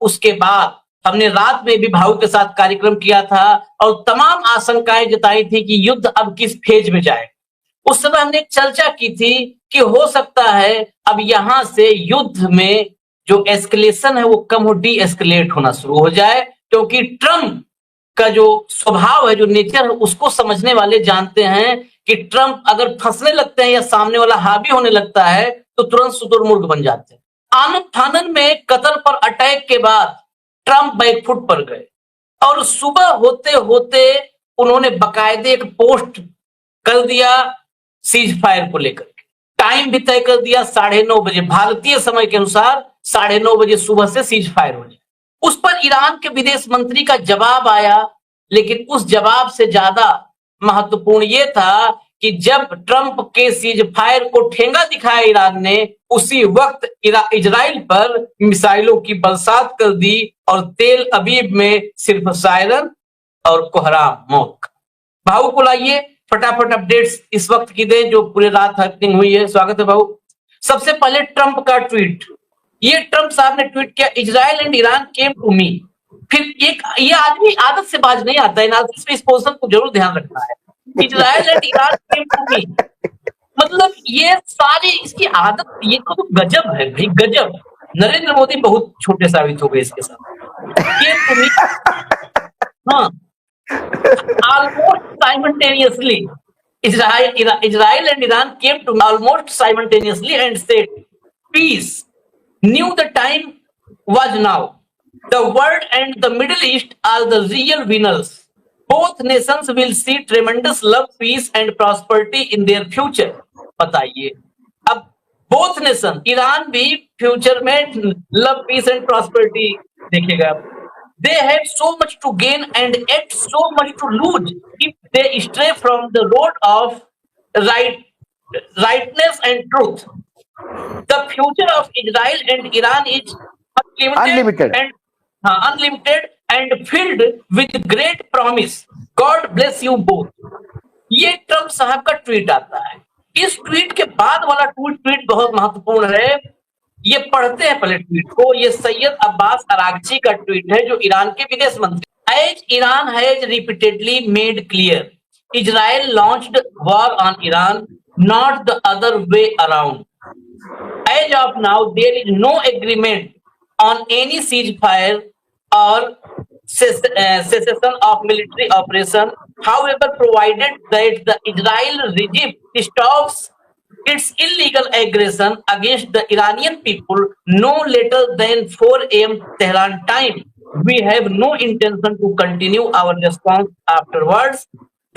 उसके बाद हमने रात में भी भाऊ के साथ कार्यक्रम किया था और तमाम आशंकाएं जताई थी कि युद्ध अब किस फेज में जाए। उस समय हमने एक चर्चा की थी कि हो सकता है अब यहां से युद्ध में जो एस्केलेशन है वो कम हो, डी एस्केलेट होना शुरू हो जाए, क्योंकि ट्रम्प का जो स्वभाव है, जो नेचर है, उसको समझने वाले जानते हैं कि ट्रम्प अगर फंसने लगते हैं या सामने वाला हावी होने लगता है तो तुरंत शुतुरमुर्ग बन जाते हैं। आनन फानन में कतर पर अटैक के बाद ट्रम्प बैकफुट पर गए और सुबह होते होते उन्होंने बाकायदे एक पोस्ट कर दिया सीज फायर को लेकर के। टाइम भी तय कर दिया 9:30 बजे भारतीय समय के अनुसार 9:30 बजे सुबह से सीज फायर हो जाए। उस पर ईरान के विदेश मंत्री का जवाब आया, लेकिन उस जवाब से ज्यादा महत्वपूर्ण यह था कि जब ट्रंप के सीज फायर को ठेंगा दिखाया ईरान ने, उसी वक्त इजराइल पर मिसाइलों की बरसात कर दी और तेल अवीव में सिर्फ सायरन और कोहराम मौत। भाऊ को लाइए फटाफट अपडेट्स इस वक्त की दे जो पूरे रात हैपनिंग हुई है। स्वागत है भाऊ। सबसे पहले ट्रंप का ट्वीट, ये ट्रंप साहब ने ट्वीट किया, Israel and Iran came to me. फिर एक ये आदमी आदत से बाज नहीं आता है, एनालिसिस में इस पोजीशन को जरूर ध्यान रखना है। Israel and Iran came to me, मतलब ये सारी इसकी आदत, ये तो गजब है भाई, गजब। नरेंद्र मोदी बहुत छोटे साबित हो गए इसके साथ। केम टू मी, हाँ, almost simultaneously Israel and Iran came to almost simultaneously and said peace, knew the time was now, the world and the Middle East are the real winners, both nations will see tremendous love, peace and prosperity in their future। बताइए, अब both nation, Iran भी future में love, piece and prosperity देखेगा। They have so much to gain and yet so much to lose if they stray from the road of rightness and truth. The future of Israel and Iran is unlimited and filled with great promise. God bless you both। ये Trump साहब का tweet आता है। इस tweet के बाद वाला tweet बहुत महत्वपूर्ण है। ये पढ़ते हैं पहले ट्वीट को। ये सैयद अब्बास अरागची का ट्वीट है जो ईरान के विदेश मंत्री। As Iran has repeatedly made clear, Israel launched war on Iran, not the other way around. As of now there is no agreement on any ceasefire और cessation of military operation, however, provided that the Israel regime stops its illegal aggression against the Iranian people no later than 4 a.m. Tehran time. We have no intention to continue our response afterwards.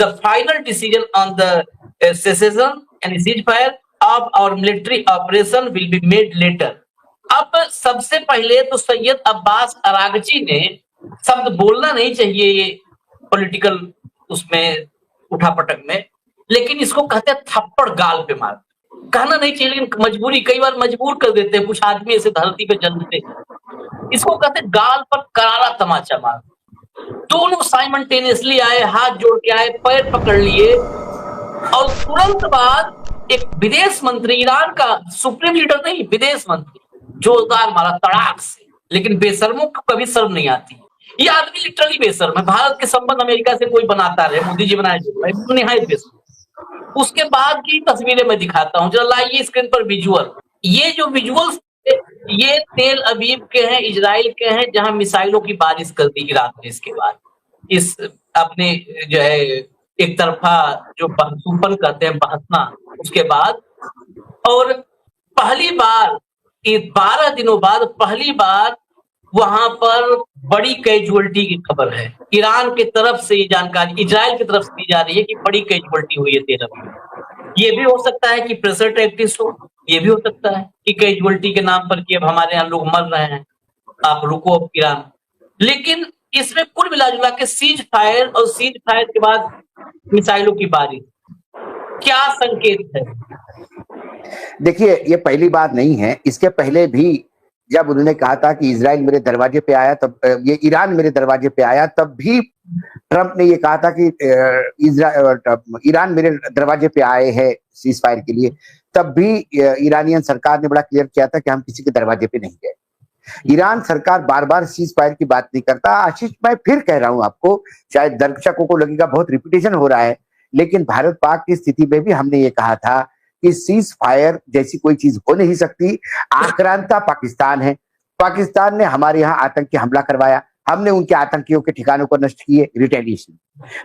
The final decision on the cessation and ceasefire of our military operation will be made later. अब सबसे पहले तो Syed Abbas Araghchi ने, शब्द बोलना नहीं चाहिए ये पॉलिटिकल उसमें उठापटक में, लेकिन इसको कहते हैं थप्पड़ गाल पे मार। कहना नहीं चाहिए लेकिन मजबूरी, कई बार मजबूर कर देते हैं कुछ आदमी ऐसे धरती पे जन्मते हैं। इसको कहते हैं गाल पर करारा तमाचा मार। दोनों साइमल्टेनियसली आए, हाथ जोड़ के आए, पैर पकड़ लिए और तुरंत बाद एक विदेश मंत्री, ईरान का सुप्रीम लीडर नहीं, विदेश मंत्री, जोरदार मारा तड़ाक से। लेकिन बेशर्मों को कभी शर्म नहीं आती। ये आदमी लिटरली बेशर्म है। भारत के संबंध अमेरिका से कोई बनाता रहे, मोदी जी बनाए, निहायत बेशर्म। उसके बाद की तस्वीरें मैं दिखाता हूँ, जरा लाइए स्क्रीन पर विजुअल। ये जो विजुअल्स ये तेल अवीव के हैं, इजराइल के हैं, जहां मिसाइलों की बारिश कर दी ईरान ने। इसके बाद इस अपने जो है एक तरफा जो बहसूपन कहते हैं बहसना, उसके बाद और पहली बार 12 दिनों बाद पहली बार वहां पर बड़ी कैजुअलिटी की खबर है। ईरान की तरफ से ये जानकारी इजराइल की तरफ से दी जा रही है कि बड़ी कैजुअलिटी हुई है तेल अवीव। ये भी हो सकता है कि प्रेशर टैक्टिक्स हो, ये भी हो सकता है कि कैजुअलिटी के नाम पर कि अब हमारे यहाँ लोग मर रहे हैं, आप रुको अब ईरान। लेकिन इसमें कुल मिला के सीज फायर और सीज फायर के बाद मिसाइलों की बारिश क्या संकेत है? देखिए, ये पहली बात नहीं है। इसके पहले भी जब उन्होंने कहा था कि इजराइल मेरे दरवाजे पे आया, तब ये ईरान मेरे दरवाजे पे आया, तब भी ट्रंप ने ये कहा था कि ईरान मेरे दरवाजे पे आए हैं सीज फायर के लिए। तब भी ईरानियन सरकार ने बड़ा क्लियर किया था कि हम किसी के दरवाजे पे नहीं गए। ईरान सरकार बार बार सीज फायर की बात नहीं करता। आशीष, मैं फिर कह रहा हूं आपको, शायद दर्शकों को लगेगा बहुत रिपीटेशन हो रहा है, लेकिन भारत पाक की स्थिति में भी हमने ये कहा था कि सीज फायर जैसी कोई चीज हो नहीं सकती। आक्रांता पाकिस्तान है। पाकिस्तान ने हमारे यहाँ आतंकी हमला करवाया, हमने उनके आतंकियों के ठिकानों को नष्ट किए, रिटेलिएशन।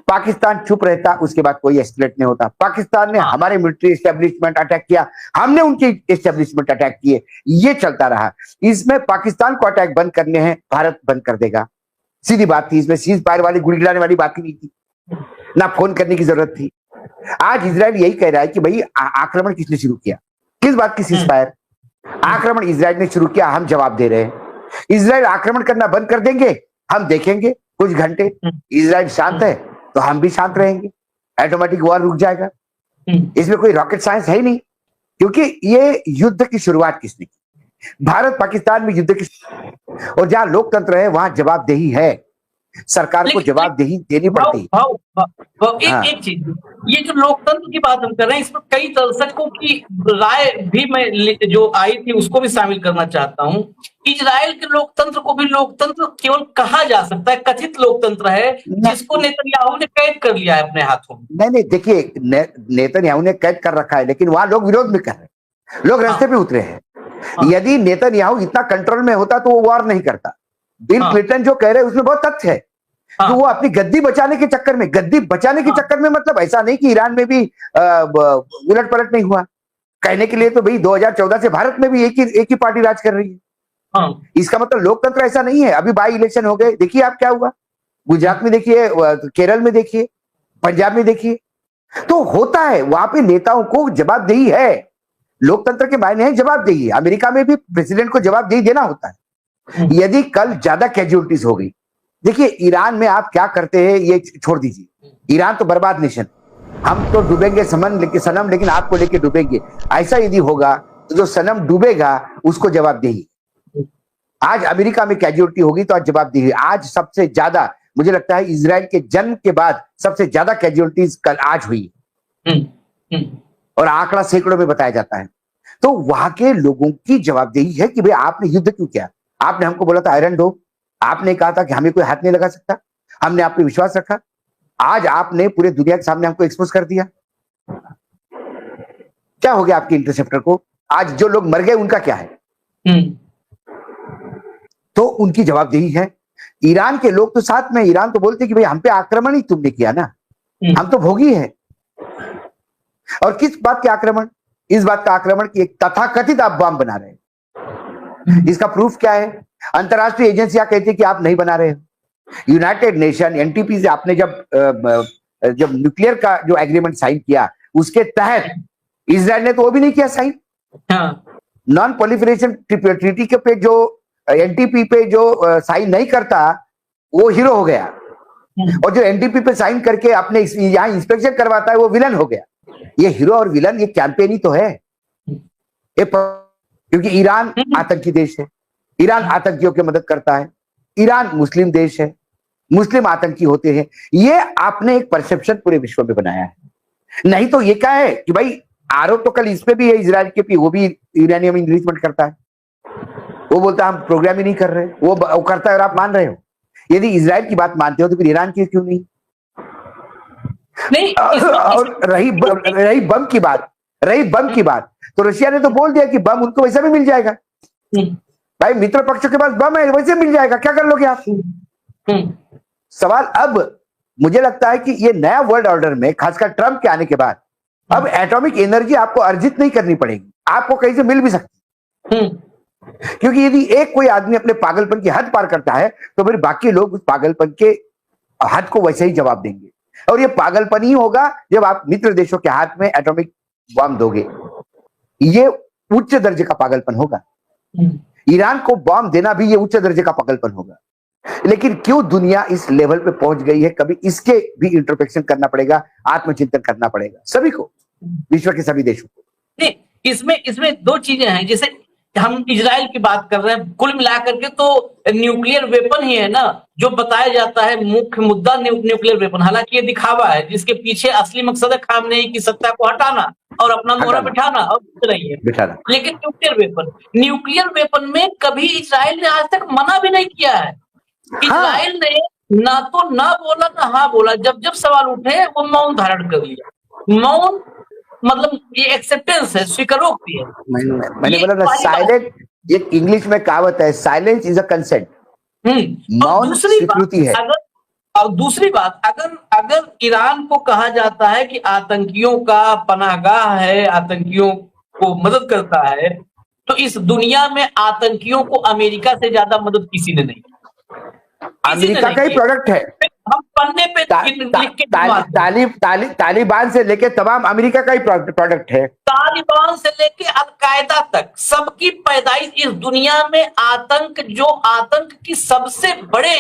पाकिस्तान चुप रहता, उसके बाद कोई एस्केलेट नहीं होता। पाकिस्तान ने हमारे मिलिट्री एस्टेब्लिशमेंट अटैक किया, हमने उनके एस्टेब्लिशमेंट अटैक किए, ये चलता रहा। इसमें पाकिस्तान को अटैक बंद करने हैं, भारत बंद कर देगा, सीधी बात थी। इसमें सीज फायर वाली गुड़ी गिराने वाली बात ही नहीं थी, ना फोन करने की जरूरत थी। आज इजराइल यही कह रहा है कि भाई आक्रमण किसने शुरू किया, किस बात की सीज फायर? आक्रमण इजराइल ने शुरू किया, हम जवाब दे रहे हैं। इजराइल आक्रमण करना बंद कर देंगे, हम देखेंगे कुछ घंटे। इजराइल शांत है तो हम भी शांत रहेंगे, ऑटोमेटिक वॉर रुक जाएगा। इसमें कोई रॉकेट साइंस है ही नहीं, क्योंकि ये युद्ध की शुरुआत किसने की? भारत पाकिस्तान में युद्ध की, और जहां लोकतंत्र है वहां जवाबदेही है, सरकार को जवाबदेही देनी पड़ती है। एक चीज, ये जो लोकतंत्र की बात हम कर रहे हैं, इसमें कई दर्शकों की राय भी मैं जो आई थी उसको भी शामिल करना चाहता हूं। इजराइल के लोकतंत्र को भी लोकतंत्र केवल कहा जा सकता है, कथित लोकतंत्र है, जिसको नेतन्याहू ने कैद कर लिया है अपने हाथों में। नहीं, देखिए, नेतन्याहू ने कैद कर रखा है, लेकिन वहां लोग विरोध भी कर रहे हैं, लोग रास्ते पे उतरे हैं। यदि नेतन्याहू इतना कंट्रोल में होता तो वो वॉर नहीं करता। बिल क्लिंटन जो कह रहे हैं उसमें बहुत तथ्य है। तो वो अपनी गद्दी बचाने के चक्कर में, मतलब ऐसा नहीं कि ईरान में भी उलट पलट नहीं हुआ। कहने के लिए तो भाई 2014 से भारत में भी एक ही पार्टी राज कर रही है। इसका मतलब लोकतंत्र ऐसा नहीं है। अभी बाई इलेक्शन हो गए, देखिए आप क्या हुआ, गुजरात में देखिए, केरल में देखिए, पंजाब में देखिए। तो होता है, वहां पे नेताओं को जवाबदेही है, लोकतंत्र के मायने है जवाबदेही। अमेरिका में भी प्रेसिडेंट को जवाबदेही देना होता है। यदि कल ज्यादा कैजुअलिटीज हो गई, देखिए ईरान में आप क्या करते हैं ये छोड़ दीजिए, ईरान तो बर्बाद नेशन, हम तो डूबेंगे सनम, लेकिन आपको लेके डूबेंगे। ऐसा यदि होगा तो जो सनम डूबेगा उसको जवाबदेही। आज अमेरिका में कैजुअलिटी होगी तो आज जवाबदेही। आज सबसे ज्यादा मुझे लगता है इजराइल के जन्म के बाद सबसे ज्यादा कैजुअलिटीज कल आज हुई, और आंकड़ा सैकड़ों में बताया जाता है। तो वहां के लोगों की जवाबदेही है कि भाई आपने युद्ध क्यों किया? आपने हमको बोला था आयरन डोम, आपने कहा था कि हमें कोई हाथ नहीं लगा सकता, हमने आप पे विश्वास रखा। आज आपने पूरे दुनिया के सामने हमको एक्सपोज कर दिया। क्या हो गया आपके इंटरसेप्टर को? आज जो लोग मर गए उनका क्या है? तो उनकी जवाबदेही है। ईरान के लोग तो साथ में, ईरान तो बोलते कि भाई हम पे आक्रमण ही तुमने किया ना, हम तो भोगी है। और किस बात के आक्रमण? इस बात का आक्रमण कि एक तथाकथित आप बम बना रहे हैं। इसका प्रूफ क्या है? अंतरराष्ट्रीय एजेंसियां कहती है कि आप नहीं बना रहे हो। यूनाइटेड नेशन एनटीपी से आपने जब न्यूक्लियर का जो एग्रीमेंट साइन किया, उसके तहत इजराइल ने तो वो भी नहीं किया साइन। नॉन प्रोलिफरेशन ट्रीटी के पे जो एनटीपी पे जो साइन नहीं करता वो हीरो हो गया, और जो एनटीपी पे साइन करके अपने यहाँ इंस्पेक्शन करवाता है वो विलन हो गया। ये हीरो और विलन ये कैंपेन ही तो है। क्योंकि ईरान आतंकी देश है, ईरान आतंकियों की मदद करता है, ईरान मुस्लिम देश है, मुस्लिम आतंकी होते हैं। ये आपने एक परसेप्शन पूरे विश्व में बनाया है। नहीं तो ये क्या है कि भाई आरोप तो कल इस पे भी है, इजराइल के भी, वो भी यूरेनियम इनरिचमेंट करता है। वो बोलता है हम प्रोग्राम ही नहीं कर रहे, वो करता है और आप मान रहे हो। यदि इजराइल की बात मानते हो तो फिर ईरान की क्यों नहीं? और रही बम की बात, तो रशिया ने तो बोल दिया कि बम उनको वैसा भी मिल जाएगा। भाई मित्र पक्ष के पास बम है, वैसे मिल जाएगा, क्या कर लोगे आप? सवाल अब मुझे लगता है कि ये नया वर्ल्ड ऑर्डर में, खासकर ट्रंप के आने के बाद, अब एटॉमिक एनर्जी आपको अर्जित नहीं करनी पड़ेगी, आपको कहीं से मिल भी सकती। क्योंकि यदि एक कोई आदमी अपने पागलपन की हद पार करता है तो फिर बाकी लोग उस पागलपन के हद को वैसे ही जवाब देंगे। और ये पागलपन ही होगा जब आप मित्र देशों के हाथ में एटॉमिक बम दोगे। ये उच्च दर्जे का पागलपन होगा। ईरान को बम देना भी ये उच्च दर्जे का पागलपन होगा। लेकिन क्यों दुनिया इस लेवल पे पहुंच गई है, कभी इसके भी इंट्रोस्पेक्शन करना पड़ेगा, आत्मचिंतन करना पड़ेगा सभी को, विश्व के सभी देशों को। नहीं, इसमें दो चीजें हैं। जैसे हम इजराइल की बात कर रहे हैं, कुल मिलाकर के तो न्यूक्लियर वेपन ही है ना जो बताया जाता है मुख्य मुद्दा, न्यूक्लियर वेपन। हालांकि ये दिखावा है जिसके पीछे असली मकसद है खामनेई की सत्ता को हटाना और अपना मोहरा बिठाना और कुछ नहीं है। लेकिन न्यूक्लियर वेपन में कभी इजराइल ने आज तक मना भी नहीं किया है। इजराइल ने ना तो ना बोला ना हाँ बोला, जब जब सवाल उठे वो मौन धारण कर लिया। मौन मतलब ये एक्सेप्टेंस है, स्वीकारोक्ति है। मैंने बोला ना साइलेंट, ये इंग्लिश में कहावत है, साइलेंस इज अ कंसेंट। मौन स्वीकृति है। और दूसरी बात, अगर ईरान को कहा जाता है कि आतंकियों का पनाहगाह है, आतंकियों को मदद करता है, तो इस दुनिया में आतंकियों को अमेरिका से ज्यादा मदद किसी ने नहीं। अमेरिका का ही प्रोडक्ट है। हम पन्ने पे तालिबान से लेके तमाम अमेरिका का ही प्रोडक्ट है। तालिबान से लेके अलकायदा तक सबकी पैदाइश इस दुनिया में आतंक की सबसे बड़े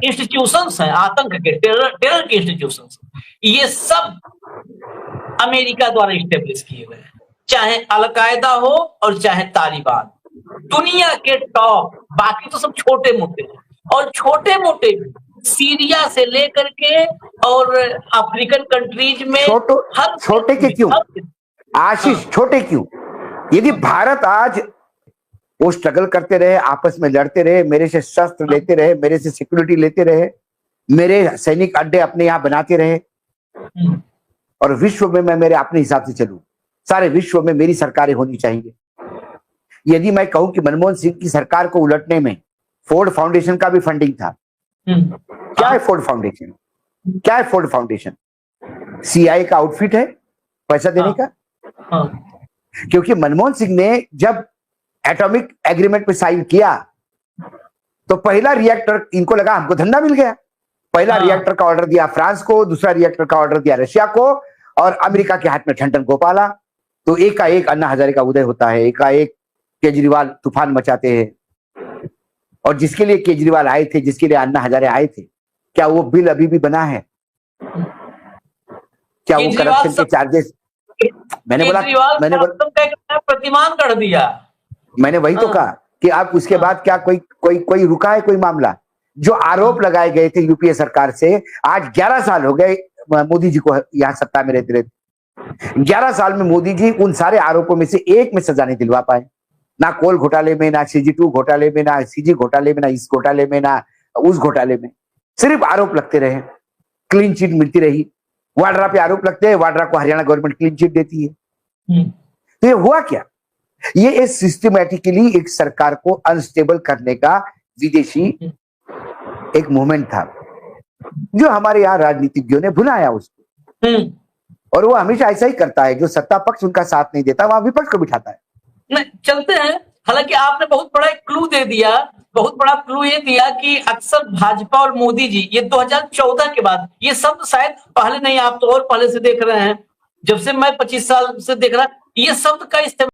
इंस्टीट्यूशंस हैं, आतंक के टेरर के इंस्टीट्यूशंस, ये सब अमेरिका द्वारा इस्टेब्लिश किए गए हैं, चाहे अलकायदा हो और चाहे तालिबान। दुनिया के टॉप, बाकी तो सब छोटे मोटे हैं, और छोटे मोटे सीरिया से लेकर के और अफ्रीकन कंट्रीज में छोटे के क्यों आशीष, छोटे क्यों? यदि भारत आज वो स्ट्रगल करते रहे, आपस में लड़ते रहे, मेरे से शस्त्र लेते रहे, मेरे से सिक्योरिटी लेते रहे, मेरे सैनिक अड्डे अपने यहाँ बनाते रहे, और विश्व में मैं मेरे अपने हिसाब से चलूं, सारे विश्व में मेरी सरकारें होनी चाहिए। यदि मैं कहूं कि मनमोहन सिंह की सरकार को उलटने में फोर्ड फाउंडेशन का भी फंडिंग था, क्या है फोर्ड फाउंडेशन? क्या है फोर्ड फाउंडेशन? सीआईए का आउटफिट है पैसा देने का। क्योंकि मनमोहन सिंह ने जब एटॉमिक एग्रीमेंट पे साइन किया तो पहला रिएक्टर, इनको लगा हमको धंधा मिल गया, पहला रिएक्टर का ऑर्डर दिया फ्रांस को, दूसरा रिएक्टर का ऑर्डर दिया रशिया को, और अमेरिका के हाथ में ठंडन गोपाला। तो एकाएक अन्ना हजारे का उदय होता है, एकाएक केजरीवाल तूफान मचाते हैं। और जिसके लिए केजरीवाल आए थे, जिसके लिए अन्ना हजारे आए थे, क्या वो बिल अभी भी बना है? क्या वो करप्शन के चार्जेस? मैंने बोला प्रतिमान कर दिया। मैंने वही तो कहा कि आप उसके बाद क्या कोई रुका है कोई मामला? जो आरोप लगाए गए थे यूपीए सरकार से, आज 11 साल हो गए मोदी जी को यहाँ सत्ता में रहते रहते। 11 साल में मोदी जी उन सारे आरोपों में से एक में सजा नहीं दिलवा पाए, ना कोल घोटाले में, ना CG2 घोटाले में, ना CG घोटाले में, ना इस घोटाले में, ना उस घोटाले में। सिर्फ आरोप लगते रहे, क्लीन चिट मिलती रही। वाड्रा पे आरोप लगते हैं, वाड्रा को हरियाणा गवर्नमेंट क्लीन चिट देती है। तो ये हुआ क्या? ये सिस्टमैटिकली एक सरकार को अनस्टेबल करने का विदेशी एक मूवमेंट था, जो हमारे यहाँ राजनीतिज्ञों ने भुलाया उसको। और वो हमेशा ऐसा ही करता है, जो सत्ता पक्ष उनका साथ नहीं देता वहां विपक्ष को बिठाता है। नहीं चलते हैं। हालांकि आपने बहुत बड़ा एक क्लू दे दिया, बहुत बड़ा क्लू ये दिया कि अक्सर भाजपा और मोदी जी, ये 2014 के बाद, ये शब्द शायद पहले नहीं, आप तो और पहले से देख रहे हैं, जब से मैं 25 साल से देख रहा, ये शब्द का इस्तेमाल